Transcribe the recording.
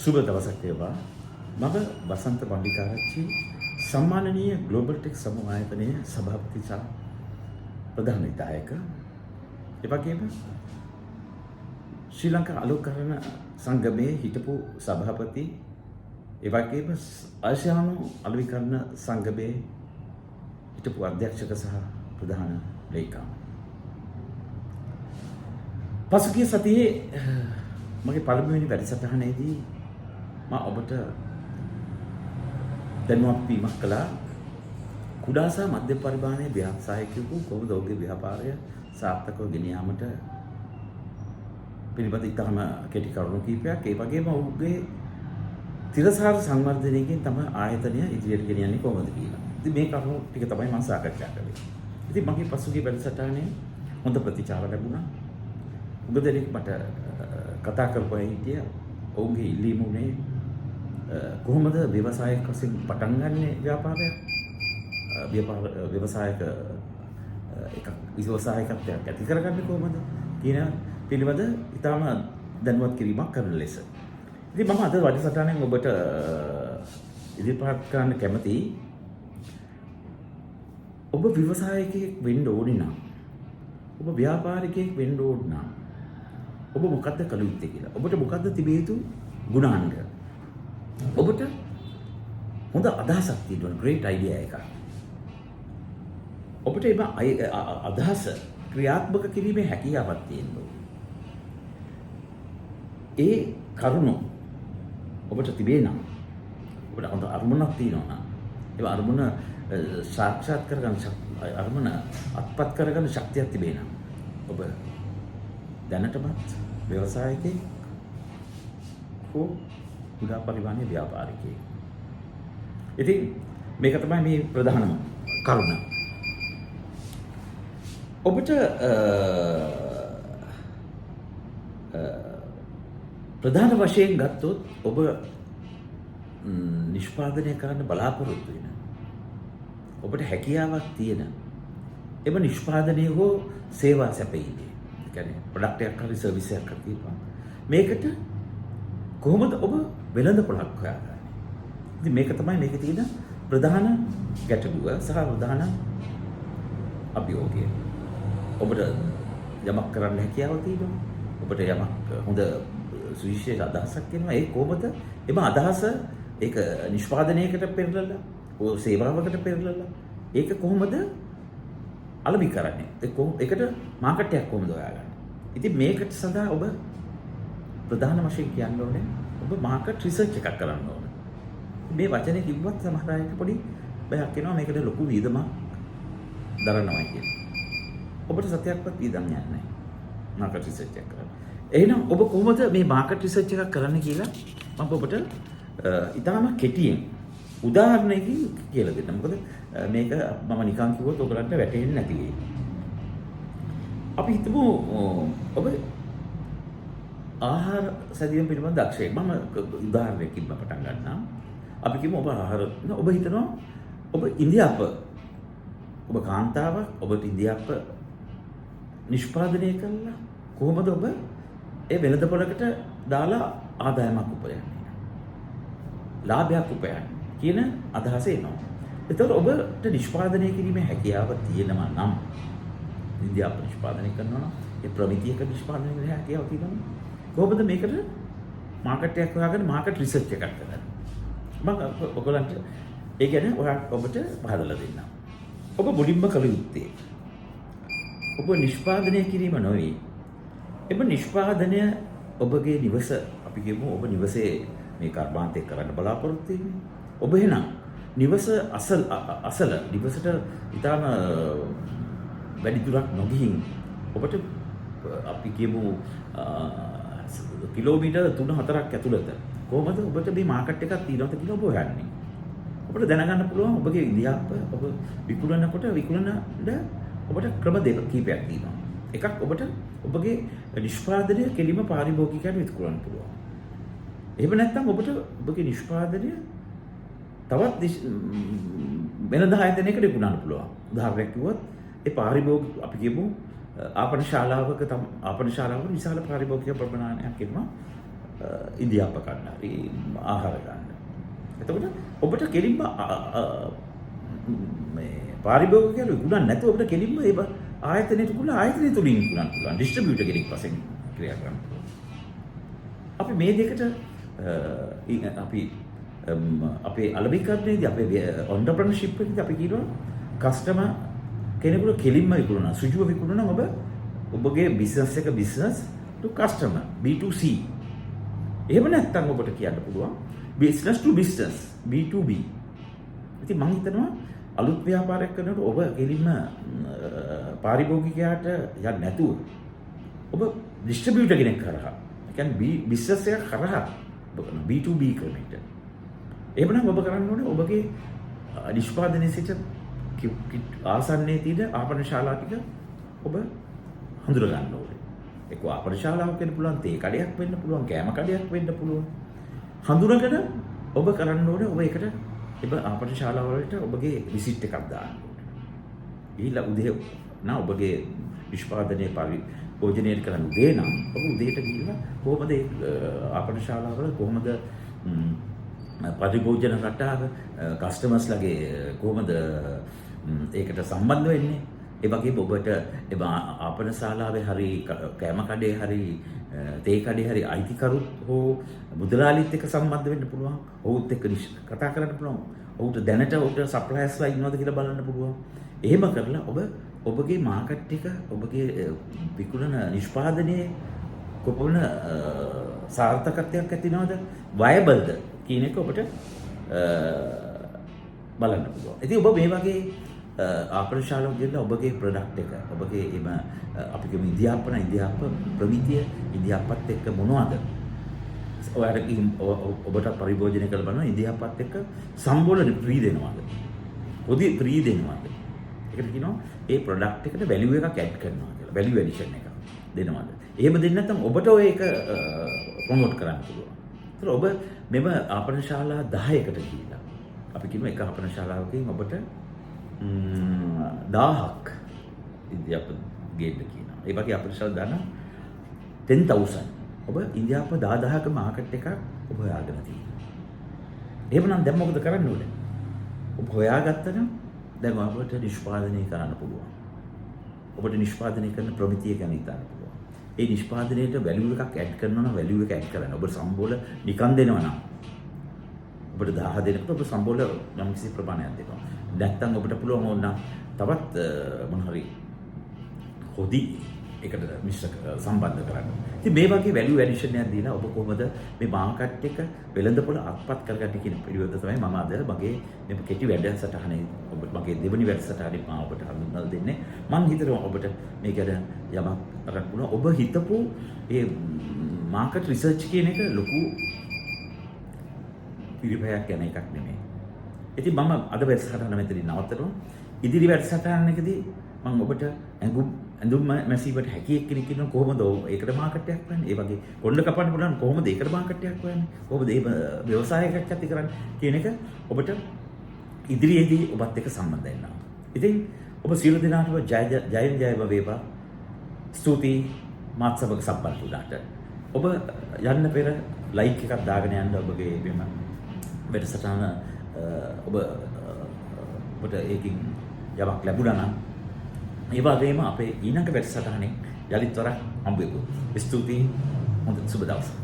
සුබ දවසක් වේවා. මම වසන්ත පණ්ඩිතාරච්චි සම්මානනීය ග්ලෝබල් ටෙක් සමූහ ආයතනයේ සභාපති සහ ප්‍රධාන විධායක. ඒ වගේම ශ්‍රී ලංකා අලෝකරණ සංගමයේ හිටපු සභාපති, ඒ වගේම ආසියානු අලුවිකරණ සංගමයේ හිටපු අධ්‍යක්ෂක සහ ප්‍රධාන ලේකම්. පසුගිය සතියේ මගේ පළමුවෙනි වැඩසටහනේදී මම ඔබට දැනුවත් වීමක් කළා. කුඩා සහ මධ්‍යම පරිමාණයේ ව්‍යවසායකයෙකු කොහොමද ඔහුගේ ව්‍යාපාරය සාර්ථකව ගෙන යාමට පිළිබඳ ඉතාම කෙටි කරුණු කීපයක්. ඒ වගේම ඔහුගේ තිරසාර සංවර්ධනයකින් තමයි ආයතනය ඉදිරියට ගෙන යන්නේ කොහොමද කියලා. ඉතින් මේ කරුණු ටික තමයි මම සාකච්ඡා කළේ. ඉතින් මගේ පසුගිය වැඩසටහනේ හොඳ ප්‍රතිචාර ලැබුණා. උග දෙනෙක් මට කතා කරපුවා හිටිය ඔවුන්ගේ ඉල්ලීම උනේ කොහොමද ව්‍යවසායක වශයෙන් පටන් ගන්න ව්‍යාපාරයක්, ව්‍යවසායකත්වයක් ඇති කරගන්නේ කොහොමද කියන පිළිබඳ ඉතාම දැනුවත් කිරීමක් කරන ලෙස. ඉතින් මම අද වැඩසටහනෙන් ඔබට ඉදිරිපත් කරන්න කැමතියි. ඔබ ව්‍යවසායකයෙක් වෙන්න ඕනේ නම්, ඔබ ව්‍යාපාරිකයෙක් වෙන්න ඕන නම් ඔබ මොකද්ද කළ යුත්තේ කියලා. ඔබට මොකද්ද තිබිය යුතු ගුණාංග? ඔබට හොඳ අදහසක් තියෙනවා, great idea එකක්. ඔබට මේ අදහස ක්‍රියාත්මක කිරීමේ හැකියාවක් තියෙනවා. ඒ කරුණ ඔබට තිබේ නම්, ඔබට හොඳ අරමුණක් තියෙනවා නම්, ඒ අරමුණ සාක්ෂාත් කරගන්න අරමුණ අත්පත් කරගන්න ශක්තියක් තිබේ නම්, ඔබ දැනටමත් ව්‍යවසායකයෙක් හෝ කුඩා පරිමාණයේ ව්‍යාපාරිකයෙක්. ඉතින් මේක තමයි මේ ප්‍රධානම කරුණ. ඔබට ප්‍රධාන වශයෙන් ගත්තොත් ඔබ නිෂ්පාදනය කරන්න බලාපොරොත්තු වෙන, ඔබට හැකියාවක් තියෙන එම නිෂ්පාදනය හෝ සේවා සැපයීමේ, ඒ කියන්නේ ප්‍රොඩක්ට් එකක් හරි සර්විස් එකක් හරි තියෙනවා. මේකට කොහොමද ඔබ වෙළඳපොළක් හොයාගන්නේ? ඉතින් මේක තමයි මේකේ තියෙන ප්‍රධාන ගැටලුව සහ ප්‍රධාන අභියෝගය. ඔබට යමක් කරන්න හැකියාව තියෙනවා. ඔබට යමක් හොඳ සුවිශේෂ අදහසක් තියෙනවා. ඒ කොහොමද එම අදහස ඒක නිෂ්පාදනයකට පෙරලලා, ඔය සේවාවකට පෙරලලා ඒක කොහොමද අලෙවි කරන්නේ? ඒකට මාකට් එකක් කොහොමද හොයාගන්නේ? ඉතින් මේකට සඳහා ඔබ ප්‍රධාන වශයෙන් කියන්න ඕනේ ඔබ මාකට් රිසර්ච් එකක් කරන්න ඕනේ. මේ වචනේ කිව්වත් සමහර අයට පොඩි බයක් එනවා, මේකට ලොකු වියදමක් දරනවා කියලා. ඔබට සත්‍යයක්වත් වියදම් යන්නේ නැහැ මාකට් රිසර්ච් එකක් කරන්න. එහෙනම් ඔබ කොහොමද මේ මාකට් රිසර්ච් එකක් කරන්න කියලා මම ඔබට ඉතාලම කෙටියෙන් උදාහරණයකින් කියලා දෙන්න. මොකද මේක මම නිකන් කිව්වොත් ඔයගලන්ට වැටහෙන්නේ නැති වෙයි. අපි හිතමු ඔබ ආහාර සැදීම පිළිබඳ දක්ෂයෙක්. මම උදාහරණයකින් පටන් ගන්නම්. අපි කියමු ඔබ ආහාර, ඔබ හිතනවා ඔබ ඉන්දියාප, ඔබ කාන්තාවක්, ඔබට ඉන්දියාප නිෂ්පාදනය කළා කොහොමද ඔබ ඒ වෙළඳපොළකට දාලා ආදායමක් උපයන්නේ, ලාභයක් උපයන්නේ කියන අදහස එනවා. ඒතකොට ඔබට නිෂ්පාදනය කිරීමේ හැකියාව තියෙනවා නම්, ඉන්දියාප නිෂ්පාදනය කරනවා නම්, ඒ ප්‍රමිතියක නිෂ්පාදනය කරන හැකියාව තියෙනවා නම්, කොහොමද මේකට මාකට් එකක් හොයාගෙන මාකට් රිසර්ච් එකක් කරන්නේ? මම ඔයගලන්ට ඒ කියන්නේ ඔබට පහදලා දෙන්නම්. ඔබ මුලින්ම කළ යුත්තේ ඔබ නිෂ්පාදනය කිරීම නොවේ. එම නිෂ්පාදනය ඔබගේ නිවස, අපි කියමු ඔබ නිවසේ මේ කර්මාන්තය කරන්න බලාපොරොත්තු වෙන්නේ. ඔබ එහෙනම් නිවස අසල නිවසට ඉතාම වැඩි දුරක් නොගිහින් ඔබට අපි කියමු කිලෝමීටර් 3-4ක් ඇතුළත කොහොමද ඔබට මේ මාකට් එකක් තියෙනවද කියලා ඔබ හොයන්නේ. ඔබට දැනගන්න පුළුවන් ඔබගේ ඉන්දියාප ඔබ විකුණනකොට ඔබට ක්‍රම කීපයක් තියෙනවා. එකක්, ඔබට ඔබගේ නිෂ්පාදනය කෙලිම පාරිභෝගිකයන්ට විකුණන්න පුළුවන්. එහෙම නැත්නම් ඔබට ඔබගේ නිෂ්පාදනය තවත් වෙනද ආයතනයකට විකුණන්න පුළුවන්. උදාහරණයක් කිව්වොත් ඒ පාරිභෝගික අපි කියමු ආපන ශාලාවක විශාල පාරිභෝගික ප්‍රමාණයක් ඉන්නවා. ඉන්දියාප්ප කන්න හරි ආහාර ගන්න. එතකොට ඔබට කෙලින්ම මේ පාරිභෝගිකයල විකුණන්න නැතුව ඔබට කෙලින්ම ඒ ආයතනයට කුල ආයතනය තුලින් විකුණන්න පුළුවන්. ඩිස්ට්‍රිබියුටර් කෙනෙක් වශයෙන් ක්‍රියා කරන්න පුළුවන්. අපි මේ දෙකට අපි අපේ අලෙවිකරණයේදී අපේ ඔන්ටර්ප්‍රනර්ෂිප් එකේදී අපි කියනවා කස්ටමර් කෙනෙකුට කෙලින්ම විකුණනවා. සුජුව විකුණනවා ඔබගේ බිස්නස් එක බිස්නස් to customer B2C. එහෙම නැත්නම් ඔබට කියන්න පුළුවන් business to business B2B. ඉතින් මම හිතනවා අලුත් ව්‍යාපාරයක් කරනකොට ඔබ කෙලින්ම පාරිභෝගිකයාට යන්නේ නැතුව ඔබ ඩිස්ට්‍රිබියුටර් කෙනෙක් කරා. ඒ කියන්නේ බිස්නස් එක කරා ඔබ කරන B2B ක්‍රමයකට. එහෙමනම් ඔබ කරන්න ඕනේ ඔබගේ නිෂ්පාදනයේ සිට ආසන්නයේ තියෙන ආපන ශාලා ටික ඔබ හඳුර ගන්න ඕනේ. ඒක ආපන ශාලාවක් වෙන්න පුළුවන්, තේ කඩයක් වෙන්න පුළුවන්, කෑම කඩයක් වෙන්න පුළුවන්. හඳුනගෙන ඔබ කරන්න ඕනේ ඔබ ඒකට ඔබ ආපන ශාලාව වලට ඔබගේ රිසිට් එකක් දාන්න ඕනේ. ඊළඟ උදේ නා ඔබගේ නිෂ්පාදනයේ භෝජනය කරන්න උදේ නම් ඔබ උදේට ගිහලා කොහොමද ආපන ශාලාවල කොහොමද පරිභෝජන රටාව කස්ටමර්ස්ලාගේ කොහොමද ඒකට සම්බන්ධ වෙන්නේ? ඒ වගේම ඔබට ආපන ශාලාවේ හරි කෑම කඩේ හරි තේ කඩේ හරි අයිතිකරුත් හෝ මුදලාලිත් එක්ක සම්බන්ධ වෙන්න පුළුවන්. ඔවුත් එක්ක කතා කරන්න පුළුවන්. ඔවුන්ට දැනට ඔවුන්ට සප්ලයර්ස්ලා ඉන්නවද කියලා බලන්න පුළුවන්. එහෙම කරලා ඔබගේ මාකට් එක ඔබගේ විකුණන නිෂ්පාදනයේ කොපමණ සාර්ථකත්වයක් ඇතිනවද? වයබල්ද කියන එක ඔබට බලන්න පුළුවන්. ඉතින් ඔබ මේ වගේ ආපන ශාලාවක ගිහලා ඔබගේ ප්‍රොඩක්ට් එක ඔබගේ එම අපි කියමු ඉන්දියාප්ප ප්‍රමිතිය ඉන්දියාප්පත් එක්ක මොනවද ඔයාලට ඔබට පරිභෝජනය කරලා බලනවා ඉන්දියාප්පත් එක්ක සම්බෝල ෆ්‍රී දෙනවද පොඩි ෆ්‍රී දෙනවද ඒකට කියනවා ඒ ප්‍රොඩක්ට් එකට වැලියු එකක් ඇඩ් කරනවා කියලා වැලියු ඇඩිෂන් එකක් දෙනවද එහෙම දෙන්නේ නැත්නම් ඔබට ඔය ඒක ප්‍රොමෝට් කරන්න පුළුවන්. ඒතර ඔබ මෙම ආපන ශාලා 10කට ගිහිලා අපි කියමු එක ආපන ශාලාවකින් ඔබට 1000ක් ඉන්දියාප්ප ගේන්න කියනවා. ඒ වගේ අපිට දාන 10000 ඔබ ඉන්දියාප්ප 10000ක මාකට් එකක් ඔබ හොයාගෙන තියෙනවා. එහෙමනම් දැන් මොකද කරන්න ඕනේ? ඔබ හොයාගත්තනම් දැන් ඔබට නිෂ්පාදනය කරන්න පුළුවන්. ඔබට නිෂ්පාදනය කරන ප්‍රමිතිය ගැන හිතන්න පුළුවන්. ඒ නිෂ්පාදනයේට වැලියු එකක් ඇඩ් කරනවා නම් වැලියු එක ඇඩ් කරන්න. ඔබ සම්බෝල නිකන් දෙනවා නම් ඔබට 1000 දෙනකොට ඔබ සම්බෝල යම් කිසි ප්‍රමාණයක් දෙනවා. නැත්තම් ඔබට පුළුවන් ඕන තවත් මොන හරි හොදි එකට මිශ්‍ර සම්බන්ධ කරන්න. ඉතින් මේ වගේ වැලියු ඇඩිෂන් එකක් දීලා ඔබ කොහොමද මේ මාකට් එක වෙළඳපොළ අත්පත් කරගන්න කියන පිළිවෙත තමයි මම අද මගේ මේ කෙටි වැඩසටහනේ ඔබ මගේ දෙවෙනි වැඩසටහනේ මම ඔබට හඳුන්වලා දෙන්නේ. මම හිතනවා ඔබට මේක ගැන යමක් අරන් පුළුවන්. ඔබ හිතපු ඒ මාකට් රිසර්ච් කියන එක ලොකු පිළිපැයක් යන එකක් නෙමෙයි. ඉතින් මම අද වැඩසටහන මෙතනින් නවත්තනවා. ඉදිරි වැඩසටහනකදී මම ඔබට ඇඳුම් මැසීමට හැකි එක්කෙනෙක් ඉන්නවා කොහොමද ඒකට මාකට් එකක් හොයන්නේ? ඒ වගේ කොණ්ඩ කපන්න පුළුවන් කොහොමද ඒකට මාකට් එකක් හොයන්නේ? කොහොමද ඒ ව්‍යවසායයක් ඇති කරන්නේ කියන එක ඔබට ඉදිරියේදී ඔබත් එක්ක සම්බන්ධ වෙනවා. ඉතින් ඔබ සියලු දෙනාටම ජයෙන් ජයම වේවා. ස්තුතියි මාත් සමග සම්බන්ධ වුණාට. ඔබ යන්න පෙර ලයික් එකක් දාගෙන යන්න ඔබගේ මෙම වැඩසටහන ඔබට ඒකින් යමක් ලැබුණා නම් ඒ වගේම අපේ ඊළඟ වැඩසටහනේ යලිත් වරක් හම්බ වෙමු. ස්තුතියි. හොඳ සුබ දවසක්.